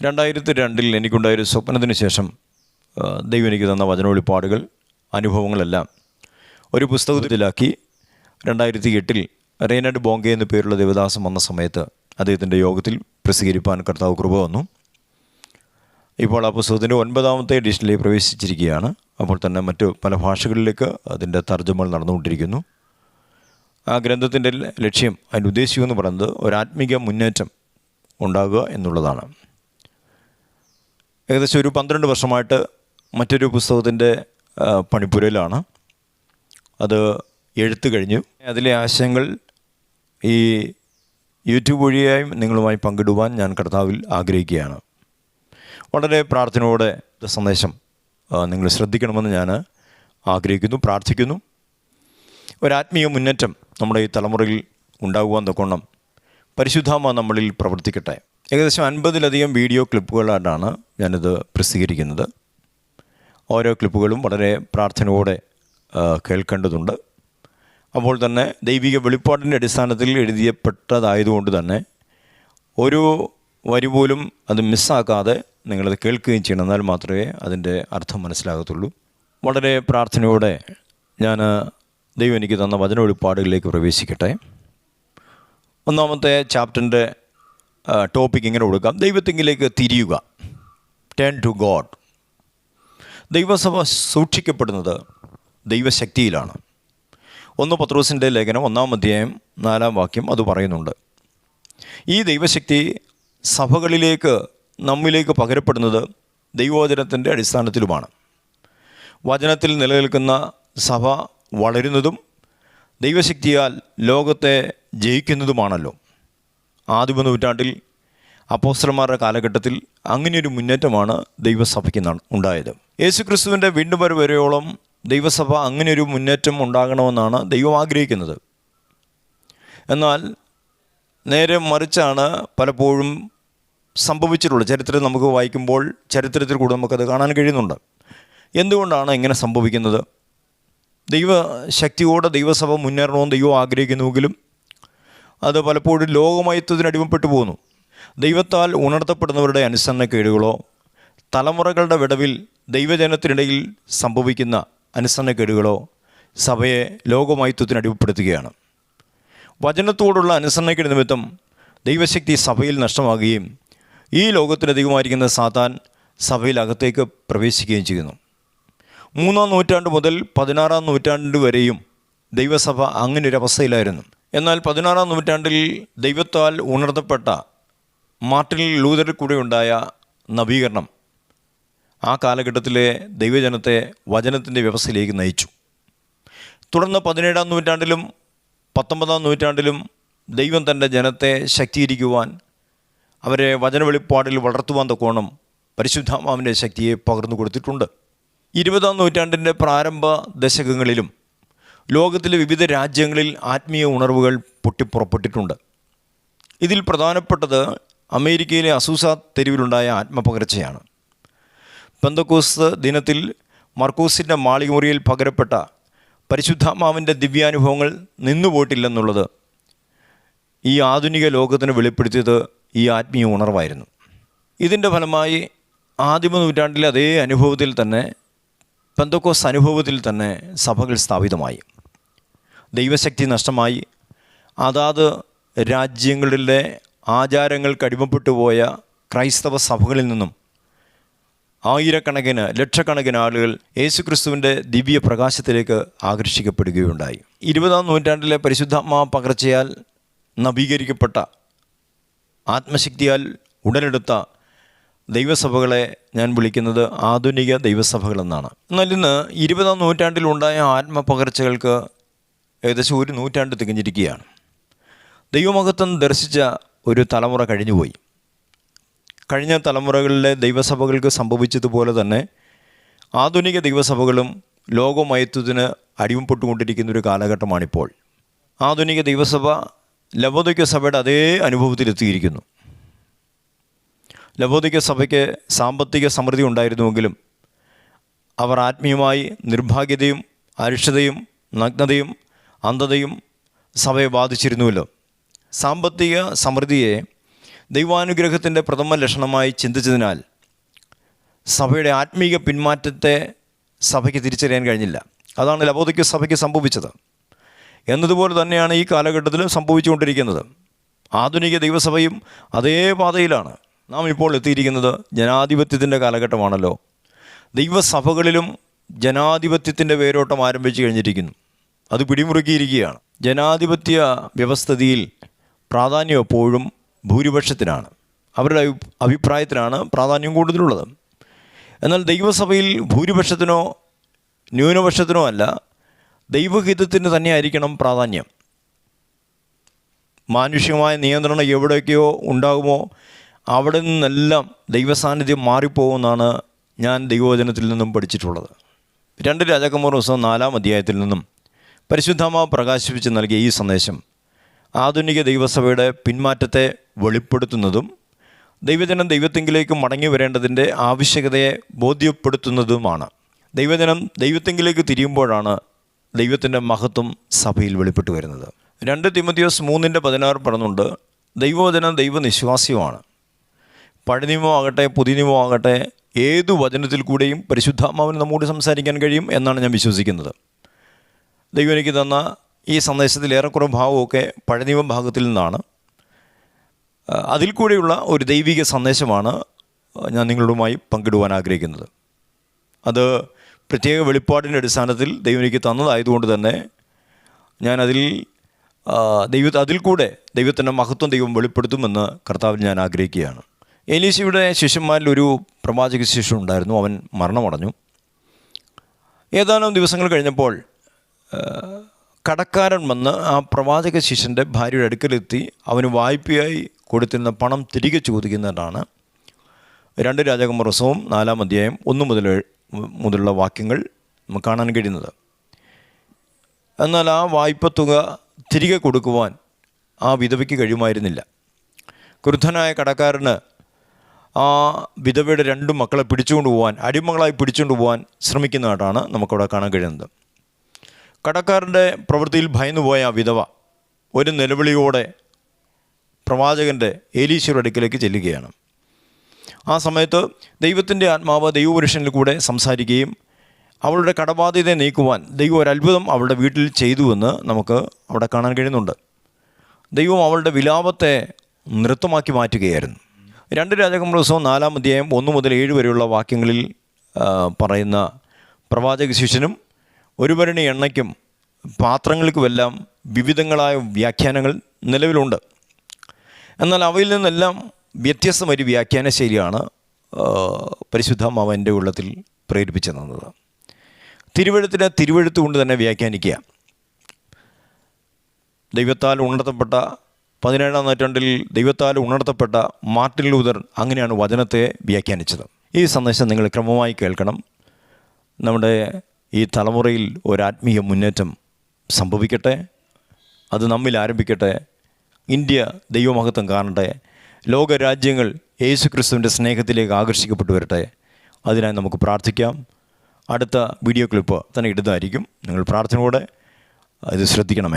2002 എനിക്കുണ്ടായൊരു സ്വപ്നത്തിന് ശേഷം ദൈവം എനിക്ക് തന്ന വചനവെളിപ്പാടുകൾ, അനുഭവങ്ങളെല്ലാം ഒരു പുസ്തകത്തിലാക്കി 2008 റെയ്നഡ് ബോംഗെ എന്നു പേരുള്ള ദേവദാസം വന്ന സമയത്ത് അദ്ദേഹത്തിൻ്റെ യോഗത്തിൽ പ്രസിദ്ധീകരിപ്പാൻ കർത്താവ് കൃപ വന്നു. ഇപ്പോൾ ആ പുസ്തകത്തിൻ്റെ 9ാമത്തെ എഡിഷനിലേക്ക് പ്രവേശിച്ചിരിക്കുകയാണ്. അപ്പോൾ തന്നെ മറ്റു പല ഭാഷകളിലേക്ക് അതിൻ്റെ തർജ്ജമകൾ നടന്നുകൊണ്ടിരിക്കുന്നു. ആ ഗ്രന്ഥത്തിൻ്റെ ലക്ഷ്യം, അതിൻ്റെ ഉദ്ദേശം എന്ന് പറയുന്നത് ഒരാത്മീക മുന്നേറ്റം ഉണ്ടാകുക എന്നുള്ളതാണ്. ഏകദേശം ഒരു 12 വർഷമായിട്ട് മറ്റൊരു പുസ്തകത്തിൻ്റെ പണിപ്പുരയിലാണ്. അത് എഴുത്ത് കഴിഞ്ഞു. അതിലെ ആശയങ്ങൾ ഈ യൂട്യൂബ് വഴിയായും നിങ്ങളുമായി പങ്കിടുവാൻ ഞാൻ കർത്താവിൽ ആഗ്രഹിക്കുകയാണ്. വളരെ പ്രാർത്ഥനയോടെ സന്ദേശം നിങ്ങൾ ശ്രദ്ധിക്കണമെന്ന് ഞാൻ ആഗ്രഹിക്കുന്നു, പ്രാർത്ഥിക്കുന്നു. ഒരാത്മീയ മുന്നേറ്റം നമ്മുടെ ഈ തലമുറയിൽ ഉണ്ടാകുവാൻ തക്കോണം പരിശുദ്ധാത്മാ നമ്മളിൽ പ്രവർത്തിക്കട്ടെ. ഏകദേശം 50ലധികം വീഡിയോ ക്ലിപ്പുകളായിട്ടാണ് ഞാനിത് പ്രസിദ്ധീകരിക്കുന്നത്. ഓരോ ക്ലിപ്പുകളും വളരെ പ്രാർത്ഥനയോടെ കേൾക്കേണ്ടതുണ്ട്. അപ്പോൾ തന്നെ ദൈവിക വെളിപ്പാടിൻ്റെ അടിസ്ഥാനത്തിൽ എഴുതിയപ്പെട്ടതായതുകൊണ്ട് തന്നെ ഒരു വരി പോലും അത് മിസ്സാക്കാതെ നിങ്ങളത് കേൾക്കുകയും ചെയ്യണം. എന്നാൽ മാത്രമേ അതിൻ്റെ അർത്ഥം മനസ്സിലാകത്തുള്ളൂ. വളരെ പ്രാർത്ഥനയോടെ ഞാൻ ദൈവം എനിക്ക് തന്ന വചന വെളിപ്പാടുകളിലേക്ക് പ്രവേശിക്കട്ടെ. 1ാമത്തെ ചാപ്റ്ററിൻ്റെ ടോപ്പിക് ഇങ്ങനെ കൊടുക്കാം: ദൈവത്തിങ്കിലേക്ക് തിരിയുക, ടേൺ ടു ഗോഡ്. ദൈവസഭ സൂക്ഷിക്കപ്പെടുന്നത് ദൈവശക്തിയിലാണ്. 1 പത്രോസിൻ്റെ ലേഖനം 1-ാം അധ്യായം 4-ാം വാക്യം അത് പറയുന്നുണ്ട്. ഈ ദൈവശക്തി സഭകളിലേക്ക്, നമ്മിലേക്ക് പകരപ്പെടുന്നത് ദൈവവചനത്തിൻ്റെ അടിസ്ഥാനത്തിലുമാണ്. വചനത്തിൽ നിലനിൽക്കുന്ന സഭ വളരുന്നതും ദൈവശക്തിയാൽ ലോകത്തെ ജയിക്കുന്നതുമാണല്ലോ. ആദിമ നൂറ്റാണ്ടിൽ അപ്പോസ്തലന്മാരുടെ കാലഘട്ടത്തിൽ അങ്ങനെയൊരു മുന്നേറ്റമാണ് ദൈവസഭയ്ക്ക് ഉണ്ടായത്. യേശുക്രിസ്തുവിൻ്റെ വീണ്ടും വരെയോളം ദൈവസഭ അങ്ങനെയൊരു മുന്നേറ്റം ഉണ്ടാകണമെന്നാണ് ദൈവം ആഗ്രഹിക്കുന്നത്. എന്നാൽ നേരെ മറിച്ചാണ് പലപ്പോഴും സംഭവിച്ചിട്ടുള്ളത്. ചരിത്രം നമുക്ക് വായിക്കുമ്പോൾ ചരിത്രത്തിൽ കൂടെ നമുക്കത് കാണാൻ കഴിയുന്നുണ്ട്. എന്തുകൊണ്ടാണ് ഇങ്ങനെ സംഭവിക്കുന്നത്? ദൈവശക്തിയോടെ ദൈവസഭ മുന്നേറണമെന്ന് ദൈവം ആഗ്രഹിക്കുന്നുവെങ്കിലും അത് പലപ്പോഴും ലോകമയത്വത്തിന് അടിമപ്പെട്ടു പോകുന്നു. ദൈവത്താൽ ഉണർത്തപ്പെടുന്നവരുടെ അനുസരണക്കേടുകളോ തലമുറകളുടെ വിടവിൽ ദൈവജനത്തിനിടയിൽ സംഭവിക്കുന്ന അനുസരണക്കേടുകളോ സഭയെ ലോകമയത്വത്തിന് അടിമപ്പെടുത്തുകയാണ്. വചനത്തോടുള്ള അനുസരണക്കേട് നിമിത്തം ദൈവശക്തി സഭയിൽ നഷ്ടമാകുകയും ഈ ലോകത്തിന് ദൈവമായിരിക്കുന്ന സാത്താൻ സഭയിൽ അകത്തേക്ക് പ്രവേശിക്കുകയും ചെയ്യുന്നു. 3-ാം നൂറ്റാണ്ട് മുതൽ 16-ാം നൂറ്റാണ്ട് വരെയും ദൈവസഭ അങ്ങനെയൊരവസ്ഥയിലായിരുന്നു. എന്നാൽ 16-ാം നൂറ്റാണ്ടിൽ ദൈവത്താൽ ഉണർത്തപ്പെട്ട മാർട്ടിൻ ലൂതറിൽ കൂടെ ഉണ്ടായ നവീകരണം ആ കാലഘട്ടത്തിലെ ദൈവജനത്തെ വചനത്തിൻ്റെ വ്യവസ്ഥയിലേക്ക് നയിച്ചു. തുടർന്ന് 17-ാം നൂറ്റാണ്ടിലും 19-ാം നൂറ്റാണ്ടിലും ദൈവം തൻ്റെ ജനത്തെ ശക്തീകരിക്കുവാൻ, അവരെ വചന വെളിപ്പാടിൽ വളർത്തുവാൻ തക്കോണം പരിശുദ്ധാത്മാവിൻ്റെ ശക്തിയെ പകർന്നു കൊടുത്തിട്ടുണ്ട്. 20-ാം നൂറ്റാണ്ടിൻ്റെ പ്രാരംഭ ദശകങ്ങളിലും ലോകത്തിലെ വിവിധ രാജ്യങ്ങളിൽ ആത്മീയ ഉണർവുകൾ പൊട്ടിപ്പുറപ്പെട്ടിട്ടുണ്ട്. ഇതിൽ പ്രധാനപ്പെട്ടത് അമേരിക്കയിലെ അസൂസ തെരുവിലുണ്ടായ ആത്മപകർച്ചയാണ്. പെന്തക്കോസ്ത് ദിനത്തിൽ മർക്കോസിൻ്റെ മാളികമുറിയിൽ പകരപ്പെട്ട പരിശുദ്ധാത്മാവിൻ്റെ ദിവ്യാനുഭവങ്ങൾ നിന്നുപോയിട്ടില്ലെന്നുള്ളത് ഈ ആധുനിക ലോകത്തിന് വെളിപ്പെടുത്തിയത് ഈ ആത്മീയ ഉണർവായിരുന്നു. ഇതിൻ്റെ ഫലമായി ആദിമ നൂറ്റാണ്ടിലെ അതേ അനുഭവത്തിൽ തന്നെ, പെന്തക്കോസ്ത് അനുഭവത്തിൽ തന്നെ സഭകൾ സ്ഥാപിതമായി. ദൈവശക്തി നഷ്ടമായി അതാത് രാജ്യങ്ങളിലെ ആചാരങ്ങൾക്ക് അടിമപ്പെട്ടു പോയ ക്രൈസ്തവ സഭകളിൽ നിന്നും ആയിരക്കണക്കിന്, ലക്ഷക്കണക്കിന് ആളുകൾ യേശുക്രിസ്തുവിൻ്റെ ദിവ്യ പ്രകാശത്തിലേക്ക് ആകർഷിക്കപ്പെടുകയുണ്ടായി. 20-ാം നൂറ്റാണ്ടിലെ പരിശുദ്ധാത്മാ പകർച്ചയാൽ നവീകരിക്കപ്പെട്ട, ആത്മശക്തിയാൽ ഉടലെടുത്ത ദൈവസഭകളെ ഞാൻ വിളിക്കുന്നത് ആധുനിക ദൈവസഭകളെന്നാണ്. എന്നാൽ ഇന്ന് 20-ാം നൂറ്റാണ്ടിലുണ്ടായ ആത്മപകർച്ചകൾക്ക് ഏകദേശം 1 നൂറ്റാണ്ട് തികഞ്ഞിരിക്കുകയാണ്. ദൈവമഹത്വം ദർശിച്ച ഒരു തലമുറ കഴിഞ്ഞുപോയി. കഴിഞ്ഞ തലമുറകളിലെ ദൈവസഭകൾക്ക് സംഭവിച്ചതുപോലെ തന്നെ ആധുനിക ദൈവസഭകളും ലോകമയത്വത്തിന് അടിമപ്പെട്ടുകൊണ്ടിരിക്കുന്നൊരു കാലഘട്ടമാണിപ്പോൾ. ആധുനിക ദൈവസഭ ലവോദിക്ക സഭയുടെ അതേ അനുഭവത്തിലെത്തിയിരിക്കുന്നു. ലവോദിക്ക സഭയ്ക്ക് സാമ്പത്തിക സമൃദ്ധി ഉണ്ടായിരുന്നുവെങ്കിലും അവർ ആത്മീയമായി നിർഭാഗ്യതയും അരിഷ്ടതയും നഗ്നതയും അന്ധതയും സഭയെ ബാധിച്ചിരുന്നുവല്ലോ. സാമ്പത്തിക സമൃദ്ധിയെ ദൈവാനുഗ്രഹത്തിൻ്റെ പ്രഥമ ലക്ഷണമായി ചിന്തിച്ചതിനാൽ സഭയുടെ ആത്മീക പിന്മാറ്റത്തെ സഭയ്ക്ക് തിരിച്ചറിയാൻ കഴിഞ്ഞില്ല. അതാണ് ലവോദിക്ക സഭയ്ക്ക് സംഭവിച്ചത്. എന്നതുപോലെ തന്നെയാണ് ഈ കാലഘട്ടത്തിലും സംഭവിച്ചുകൊണ്ടിരിക്കുന്നത്. ആധുനിക ദൈവസഭയും അതേ പാതയിലാണ്. നാം ഇപ്പോൾ എത്തിയിരിക്കുന്നത് ജനാധിപത്യത്തിൻ്റെ കാലഘട്ടമാണല്ലോ. ദൈവസഭകളിലും ജനാധിപത്യത്തിൻ്റെ വേരോട്ടം ആരംഭിച്ചു കഴിഞ്ഞിരിക്കുന്നു. അത് പിടിമുറുക്കിയിരിക്കുകയാണ്. ജനാധിപത്യ വ്യവസ്ഥിതിയിൽ പ്രാധാന്യം എപ്പോഴും ഭൂരിപക്ഷത്തിനാണ്, അവരുടെ അഭിപ്രായത്തിനാണ് പ്രാധാന്യം കൂടുതലുള്ളത്. എന്നാൽ ദൈവസഭയിൽ ഭൂരിപക്ഷത്തിനോ ന്യൂനപക്ഷത്തിനോ അല്ല, ദൈവഹിതത്തിന് തന്നെയായിരിക്കണം പ്രാധാന്യം. മാനുഷികമായ നിയന്ത്രണം എവിടെയൊക്കെയോ ഉണ്ടാകുമോ അവിടെ നിന്നെല്ലാം ദൈവസാന്നിധ്യം മാറിപ്പോകുമെന്നാണ് ഞാൻ ദൈവവചനത്തിൽ നിന്നും പഠിച്ചിട്ടുള്ളത്. 2 രാജാക്കന്മാർ പുസ്തകം 4-ാം അധ്യായത്തിൽ നിന്നും പരിശുദ്ധാത്മാവ് പ്രകാശിപ്പിച്ച് നൽകിയ ഈ സന്ദേശം ആധുനിക ദൈവസഭയുടെ പിന്മാറ്റത്തെ വെളിപ്പെടുത്തുന്നതും ദൈവജനം ദൈവത്തിങ്കിലേക്ക് മടങ്ങി വരേണ്ടതിൻ്റെ ആവശ്യകതയെ ബോധ്യപ്പെടുത്തുന്നതുമാണ്. ദൈവജനം ദൈവത്തിങ്കിലേക്ക് തിരിയുമ്പോഴാണ് ദൈവത്തിൻ്റെ മഹത്വം സഭയിൽ വെളിപ്പെട്ടു വരുന്നത്. 2 തിമോഥെയോസ് 3:16 പറഞ്ഞുകൊണ്ട് ദൈവവചനം ദൈവനിശ്വാസ്യമാണ്. പഴയ നിയമമാകട്ടെ പുതിയ നിയമമാകട്ടെ ഏതു വചനത്തിൽ കൂടെയും പരിശുദ്ധാത്മാവിന് നമ്മോട് സംസാരിക്കാൻ കഴിയും എന്നാണ് ഞാൻ വിശ്വസിക്കുന്നത്. ദൈവം എനിക്ക് തന്ന ഈ സന്ദേശത്തിൽ ഏറെക്കുറെ ഭാവമൊക്കെ പഴയ നിയമ ഭാഗത്തിൽ നിന്നാണ്. അതിൽ കൂടെയുള്ള ഒരു ദൈവിക സന്ദേശമാണ് ഞാൻ നിങ്ങളുമായി പങ്കിടുവാൻ ആഗ്രഹിക്കുന്നത്. അത് പ്രത്യേക വെളിപ്പാടിൻ്റെ അടിസ്ഥാനത്തിൽ ദൈവം എനിക്ക് തന്നതായതുകൊണ്ട് തന്നെ ഞാനതിൽ അതിൽ കൂടെ ദൈവത്തിൻ്റെ മഹത്വം ദൈവം വെളിപ്പെടുത്തുമെന്ന് കർത്താവിൽ ഞാൻ ആഗ്രഹിക്കുകയാണ്. എലീശയുടെ ശിഷ്യന്മാരിൽ ഒരു പ്രവാചക ശിഷ്യൻ ഉണ്ടായിരുന്നു. അവൻ മരണമടഞ്ഞു. ഏതാനും ദിവസങ്ങൾ കഴിഞ്ഞപ്പോൾ കടക്കാരൻ വന്ന് ആ പ്രവാചക ശിഷ്യൻ്റെ ഭാര്യയുടെ അടുക്കലെത്തി അവന് വായ്പയായി കൊടുത്തിരുന്ന പണം തിരികെ ചോദിക്കുന്നതാണ് 2 രാജാക്കന്മാർ പുസ്തകം 4-ാം അധ്യായം 1 മുതലുള്ള വാക്യങ്ങൾ നമുക്ക് കാണാൻ കഴിയുന്നത്. എന്നാൽ ആ വായ്പ തുക തിരികെ കൊടുക്കുവാൻ ആ വിധവയ്ക്ക് കഴിയുമായിരുന്നില്ല. ക്രുദ്ധനായ കടക്കാരന് ആ വിധവയുടെ 2 മക്കളെ പിടിച്ചുകൊണ്ട് പോകാൻ, അടിമകളായി പിടിച്ചുകൊണ്ട് പോകാൻ ശ്രമിക്കുന്നതായിട്ടാണ് നമുക്കവിടെ കാണാൻ കഴിയുന്നത്. കടക്കാരൻ്റെ പ്രവൃത്തിയിൽ ഭയന്നുപോയ ആ വിധവ ഒരു നിലവിളിയോടെ പ്രവാചകൻ്റെ എലീശയുടെ അടുക്കിലേക്ക് ചെല്ലുകയാണ്. ആ സമയത്ത് ദൈവത്തിൻ്റെ ആത്മാവ് ദൈവപുരുഷനിൽ കൂടെ സംസാരിക്കുകയും അവളുടെ കടബാധ്യതയെ നീക്കുവാൻ ദൈവം ഒരു അത്ഭുതം അവളുടെ വീട്ടിൽ ചെയ്തുവെന്ന് നമുക്ക് അവിടെ കാണാൻ കഴിയുന്നുണ്ട്. ദൈവം അവളുടെ വിലാപത്തെ നൃത്തമാക്കി മാറ്റുകയായിരുന്നു. 2 രാജാക്കന്മാർ പുസ്തകം 4-ാം അധ്യായം 1 മുതൽ 7 വരെയുള്ള വാക്യങ്ങളിൽ പറയുന്ന പ്രവാചക ശിഷ്യനും ഒരു ഭരണി എണ്ണയ്ക്കും പാത്രങ്ങൾക്കുമെല്ലാം വിവിധങ്ങളായ വ്യാഖ്യാനങ്ങൾ നിലവിലുണ്ട്. എന്നാൽ അവയിൽ നിന്നെല്ലാം വ്യത്യസ്തമൊരു വ്യാഖ്യാന ശൈലിയാണ് പരിശുദ്ധാത്മാവ് എൻ്റെ ഉള്ളത്തിൽ പ്രേരിപ്പിച്ചു തന്നത്. തിരുവെഴുത്തിനെ തിരുവെഴുത്ത് കൊണ്ട് തന്നെ വ്യാഖ്യാനിക്കുക. ദൈവത്താൽ ഉണർത്തപ്പെട്ട 17-ാം നൂറ്റാണ്ടിൽ ദൈവത്താൽ ഉണർത്തപ്പെട്ട മാർട്ടിൻ ലൂതർ അങ്ങനെയാണ് വചനത്തെ വ്യാഖ്യാനിച്ചത്. ഈ സന്ദേശം നിങ്ങൾ ക്രമമായി കേൾക്കണം. നമ്മുടെ ഈ തലമുറയിൽ ഒരാത്മീയ മുന്നേറ്റം സംഭവിക്കട്ടെ. അത് നമ്മിൽ ആരംഭിക്കട്ടെ. ഇന്ത്യ ദൈവമഹത്വം കാണട്ടെ. ലോകരാജ്യങ്ങൾ യേശുക്രിസ്തുവിൻ്റെ സ്നേഹത്തിലേക്ക് ആകർഷിക്കപ്പെട്ടു വരട്ടെ. അതിനായി നമുക്ക് പ്രാർത്ഥിക്കാം. അടുത്ത വീഡിയോ ക്ലിപ്പ് തന്നെ ഇടുന്നതായിരിക്കും. നിങ്ങൾ പ്രാർത്ഥനയോടെ ഇത് ശ്രദ്ധിക്കണമേ.